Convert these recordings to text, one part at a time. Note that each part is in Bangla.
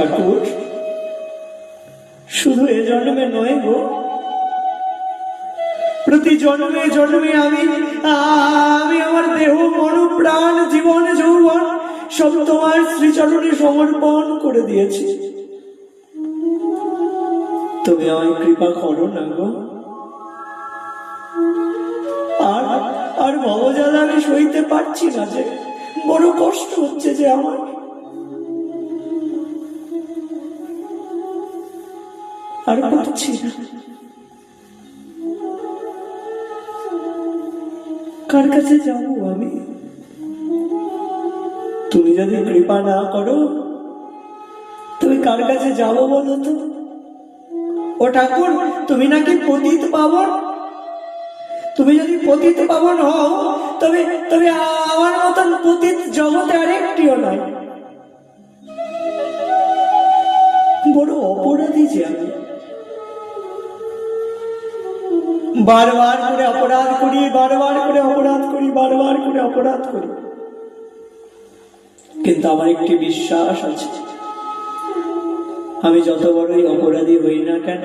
ঠাকুর, শুধু এ জন্মে নয় গো, প্রতি জন্মে জন্মে আমি আমার দেহ মন প্রাণ জীবন যৌবন সব তোমার শ্রীচরণে সমর্পণ করে দিয়েছি। তুমি আমায় কৃপা করো না গো। আর ভবজাল আমি সইতে পারছি না, যে বড় কষ্ট হচ্ছে যে আমার। আর পারছি না। কার কাছে যাবো আমি? তুমি যদি কৃপা না করো, তুমি কার কাছে যাবো বলো তো? ও ঠাকুর, তুমি নাকি পতিত পাবন। তুমি যদি পতিত পাবন হও, তবে তবে আমার মতন পতিত জগতে আরেকটিও নয়। বড় অপরাধী যে আমি, বারবার করে অপরাধ করি, বারবার করে অপরাধ করি, বারবার করে অপরাধ করি। কিন্তু আমার একটি বিশ্বাস আছে, আমি যত বড়ই অপরাধী হই না কেন,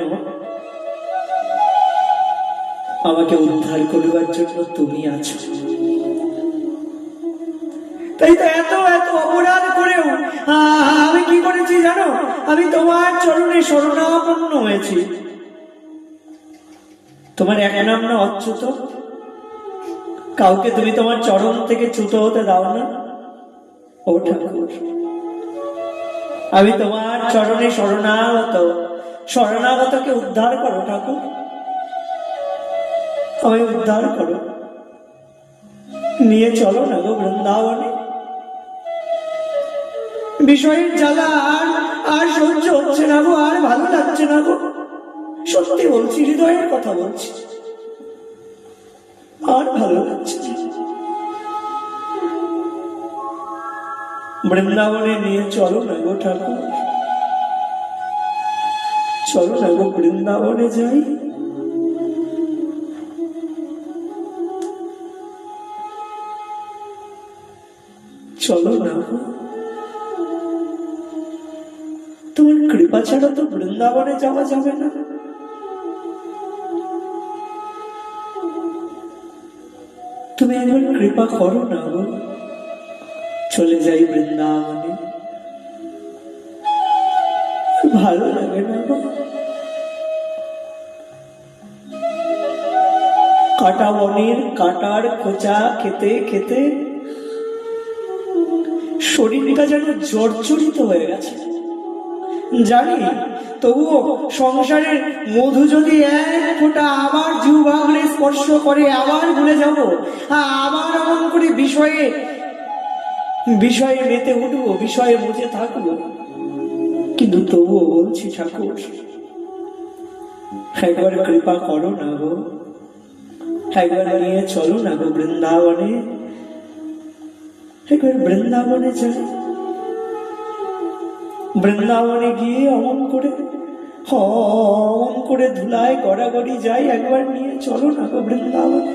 আমাকে উদ্ধার করবার জন্য তুমি আছো। তাই তো এত এত অপরাধ করেও আমি কি করেছি জানো? আমি তোমার চরণে শরণাপন্ন হয়েছি। তোমার এক নাম না অচ্যুত? কাউকে তুমি তোমার চরণ থেকে চ্যুত হতে দাও না। ও ঠাকুর, আমি তোমার চরণে শরণাগত, শরণাগতকে উদ্ধার করো ঠাকুর, আমায় উদ্ধার করো। নিয়ে চলো না গো বৃন্দাবনে। বিষয়ের জ্বালা আর সহ্য হচ্ছে না গো, আর ভালো লাগছে না গো। সত্যি বলছি, হৃদয়ের কথা বলছি, আর ভালো লাগছে না। বৃন্দাবনে নিয়ে চলো না গো ঠাকুর, চলো না গো বৃন্দাবনে যাই। চলো না গো, তোমার কৃপা ছাড়া তো বৃন্দাবনে যাওয়া যাবে না। তুমি একবার কৃপা করো না গো, চলে যাই বৃন্দাবনে। ভালো লাগে না গো। কাটা বনের কাটার খোঁচা খেতে খেতে শরীরটা যেন জর্জরিত হয়ে গেছে জানি। তবুও সংসারের মধু যদি এক ফোঁটা আবার জিহ্বাগ্রে স্পর্শ করে, আবার ভুলে যাব, আবার এমন করে বিষয়ে বিষয়ে মেতে উঠবো, বিষয়ে বুঝে থাকবো। কিন্তু তবুও বলছি ঠাকুর, একবার কৃপা করো না গো, একবার নিয়ে চলো না গো বৃন্দাবনে। একবার বৃন্দাবনে যাই। বৃন্দাবনে গিয়ে অমন করে ধুলায় গড়াগড়ি যাই। একবার নিয়ে চলো না গো বৃন্দাবনে।